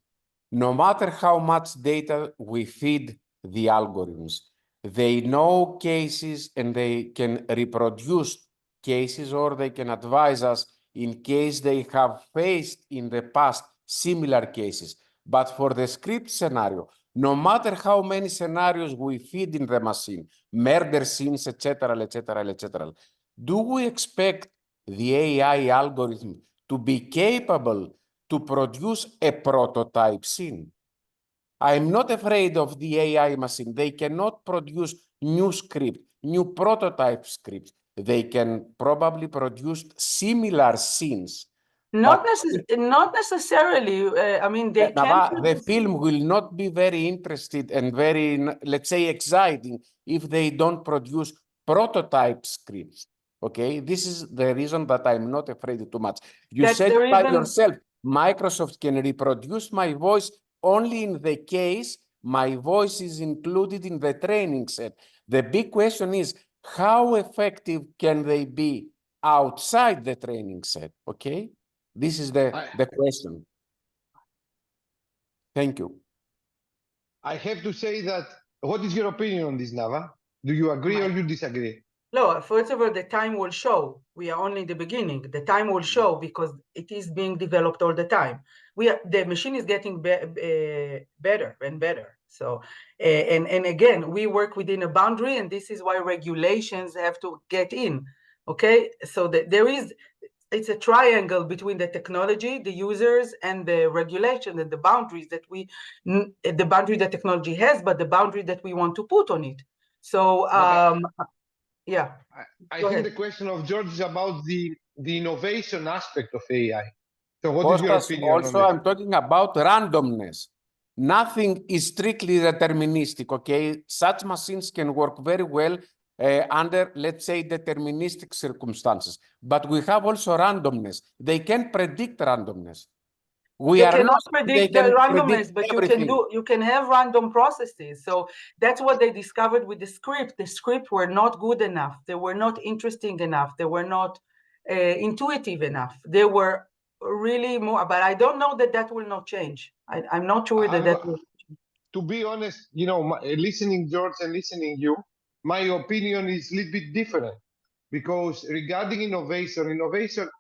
No matter how much data we feed the algorithms, they know cases and they can reproduce cases, or they can advise us in case they have faced in the past similar cases. But for the script scenario, no matter how many scenarios we feed in the machine, murder scenes, etc., etc., etc., do we expect the AI algorithm to be capable to produce a prototype scene? I'm not afraid of the AI machine. They cannot produce new script, new prototype scripts. They can probably produce similar scenes. Not necessarily. They can. The film will not be very interested and very, let's say, exciting if they don't produce prototype scripts. Okay, this is the reason that I'm not afraid too much. You said by yourself, Microsoft can reproduce my voice only in the case my voice is included in the training set. The big question is, how effective can they be outside the training set? Okay, this is the question. Thank you. I have to say that, what is your opinion on this, Nava? Do you agree or you disagree? No, first of all, the time will show. We are only in the beginning. The time will show because it is being developed all the time. The machine is getting better and better. So, and again, we work within a boundary, and this is why regulations have to get in. Okay, so it's a triangle between the technology, the users, and the regulation and the boundaries that the boundary that technology has, but the boundary that we want to put on it. So, yeah. I think the question of George is about the innovation aspect of AI. So what is your opinion also, on this? I'm talking about randomness. Nothing is strictly deterministic, okay? Such machines can work very well under, let's say, deterministic circumstances. But we have also randomness. They can predict randomness. We you are cannot not, predict they the can randomness, predict but everything. you can have random processes. So that's what they discovered with the script. The script were not good enough. They were not interesting enough. They were not intuitive enough. They were really more, but I don't know that will not change. I'm not sure that will. To be honest, you know, listening George and listening you, my opinion is a little bit different. Because regarding innovation,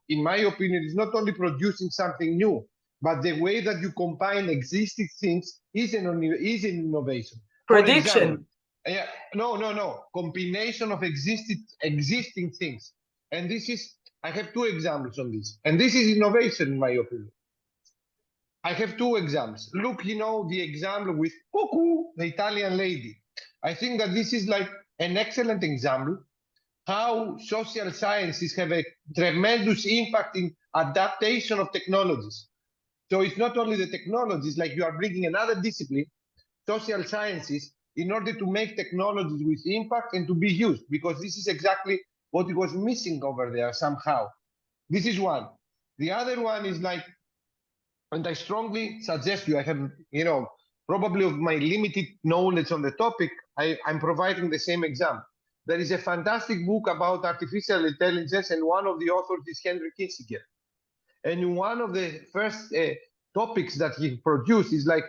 in my opinion, is not only producing something new, but the way that you combine existing things is an innovation. Prediction. For example, no. Combination of existing things. And this is, I have two examples on this. And this is innovation, in my opinion. I have two examples. Look, you know, the example with Cuckoo, the Italian lady. I think that this is like an excellent example how social sciences have a tremendous impact in adaptation of technologies. So it's not only the technologies, like you are bringing another discipline, social sciences, in order to make technologies with impact and to be used, because this is exactly what was missing over there somehow. This is one. The other one is like, and I strongly suggest you, I have, you know, probably of my limited knowledge on the topic, I'm providing the same example. There is a fantastic book about artificial intelligence, and one of the authors is Henry Kissinger. And one of the first topics that he produced is like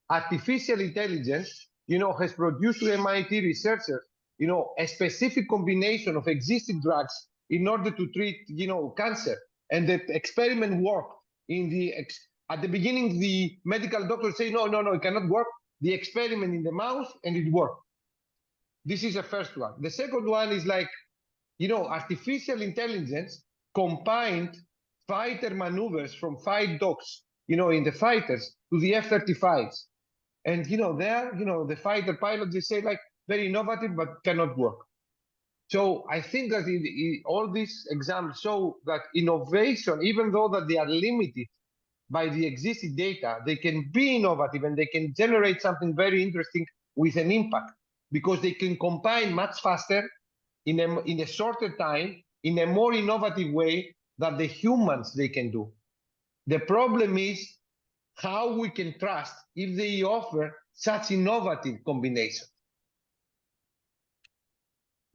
artificial intelligence, you know, has produced to MIT researchers, you know, a specific combination of existing drugs in order to treat, you know, cancer. And the experiment worked. At the beginning, the medical doctors say, no, it cannot work. The experiment in the mouse, and it worked. This is the first one. The second one is like, you know, artificial intelligence combined fighter maneuvers from fight dogs, you know, in the fighters to the F-35s. And, you know, there, you know, the fighter pilots, they say like very innovative, but cannot work. So I think that all these examples show that innovation, even though that they are limited by the existing data, they can be innovative and they can generate something very interesting with an impact, because they can combine much faster in a shorter time, in a more innovative way that the humans they can do. The problem is how we can trust if they offer such innovative combinations.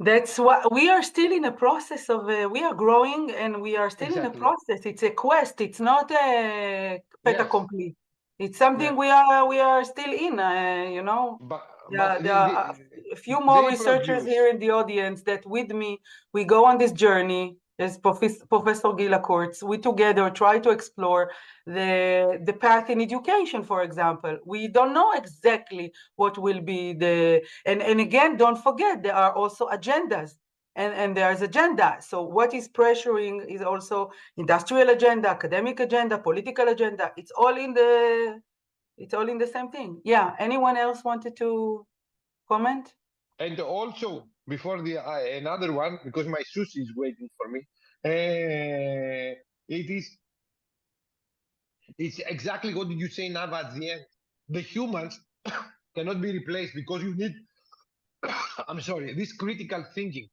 That's what we are still in a process of. We are growing, and we are still in a process. It's a quest. It's not a fait accompli. It's something we are still in. You know. There are a few more researchers here in the audience that with me we go on this journey. As Professor Gila Kurtz, we together try to explore the path in education, for example. We don't know exactly what will be and again, don't forget, there are also agendas, and there's agenda. So what is pressuring is also industrial agenda, academic agenda, political agenda. It's all in the same thing. Yeah, anyone else wanted to comment? And also, before another one, because my sushi is waiting for me, it's exactly what you say, Nava, at the end. The humans cannot be replaced because you need, I'm sorry, this critical thinking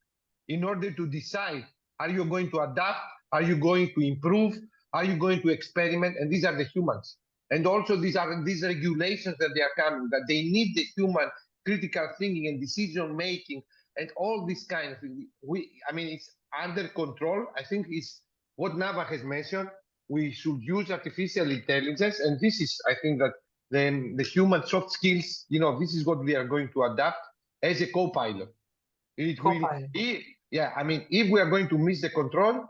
in order to decide, are you going to adapt? Are you going to improve? Are you going to experiment? And these are the humans. And also these regulations that they are coming, that they need the human critical thinking and decision making and all this kind of thing. I mean, it's under control. I think it's what Nava has mentioned. We should use artificial intelligence, and this is, I think, that then the human soft skills, you know, this is what we are going to adapt as a co-pilot. Yeah, I mean, if we are going to miss the control,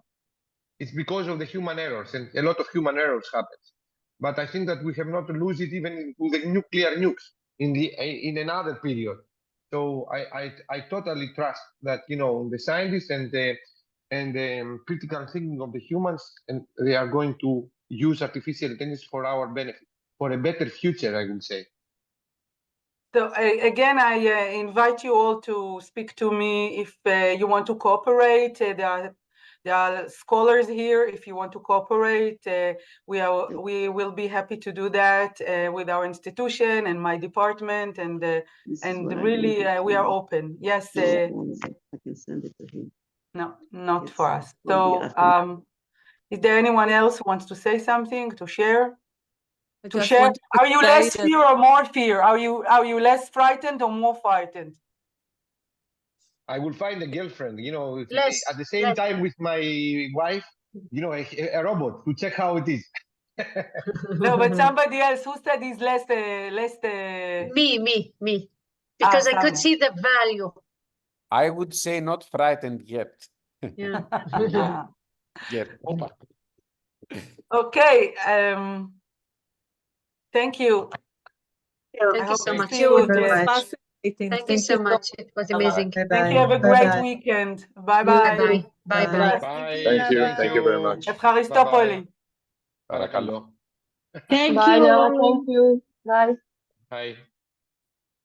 it's because of the human errors, and a lot of human errors happens. But I think that we have not to lose it even with the nuclear nukes in another period. So I totally trust that, you know, the scientists and the critical thinking of the humans, and they are going to use artificial intelligence for our benefit, for a better future, I would say. So again, I invite you all to speak to me if you want to cooperate. There are scholars here. If you want to cooperate, we will be happy to do that with our institution and my department, and really we are open. Yes. I can send it to him. No, not for us. So is there anyone else who wants to say something, to share? To share, are you less fear or more fear? Are you less frightened or more frightened? I will find a girlfriend, you know, Less, at the same time with my wife, you know, a robot to check how it is. No, but somebody else who said he's less. Me. Because I could see the value. I would say not frightened yet. Yeah. Yet. Okay. Thank you. Thank you so much. Thank you very much. Thank you so much. It was amazing. Thank you. Have a great weekend. Bye-bye. Bye. Thank you. Thank you very much. Bye-bye. Παρακαλώ. Thank Bye you. now. Thank you. Bye. Bye.